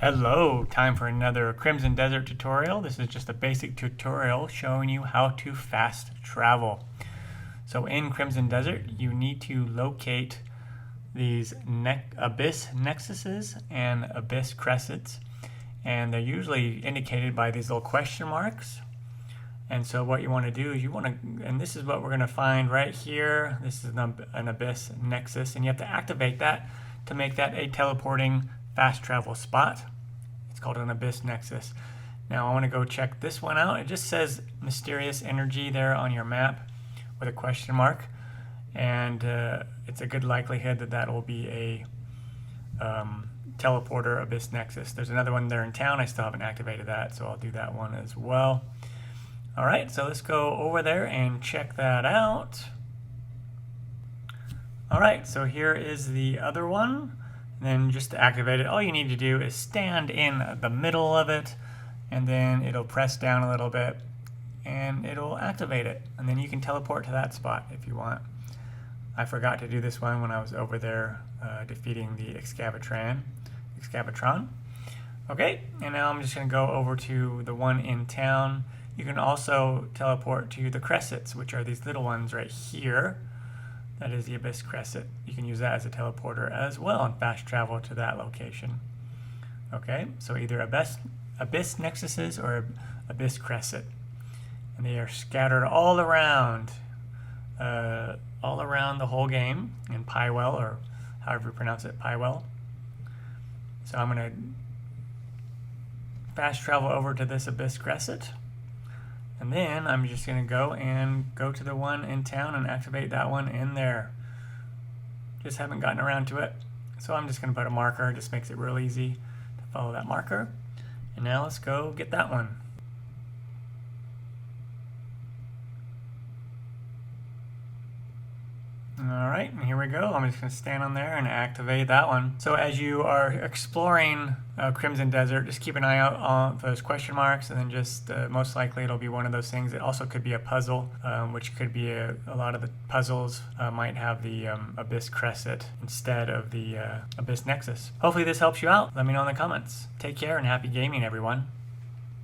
Hello, time for another Crimson Desert tutorial. This is just a basic tutorial showing you how to fast travel. So in Crimson Desert, you need to locate these Abyss Nexuses and Abyss Crescents, and they're usually indicated by these little question marks. And so what you want to do is and this is what we're going to find right here. This is an Abyss Nexus, and you have to activate that to make that a teleporting fast travel spot. It's called an Abyss Nexus. Now I want to go check this one out. It just says mysterious energy there on your map with a question mark, and it's a good likelihood that that will be a teleporter Abyss Nexus. There's another one there in town. I still haven't activated that, so I'll do that one as well. Alright, so let's go over there and check that out. Alright, so here is the other one. And then just to activate it, all you need to do is stand in the middle of it, and then it'll press down a little bit and it'll activate it, and then you can teleport to that spot if you want. I forgot to do this one when I was over there defeating the Excavatron. Okay, and now I'm just going to go over to the one in town. You can also teleport to the Crescents, which are these little ones right here. That is the Abyss Crescent. You can use that as a teleporter as well and fast travel to that location. Okay, so either Abyss Nexuses or Abyss Crescent. And they are scattered all around the whole game in Pywell, or however you pronounce it, Pywell. So I'm going to fast travel over to this Abyss Crescent. And then I'm just going to go to the one in town and activate that one in there. Just haven't gotten around to it. So I'm just going to put a marker. It just makes it real easy to follow that marker. And now let's go get that one. Alright, and here we go. I'm just going to stand on there and activate that one. So as you are exploring Crimson Desert, just keep an eye out on those question marks, and then just most likely it'll be one of those things. It also could be a puzzle, which could be a lot of the puzzles might have the Abyss Crescent instead of the Abyss Nexus. Hopefully this helps you out. Let me know in the comments. Take care and happy gaming, everyone.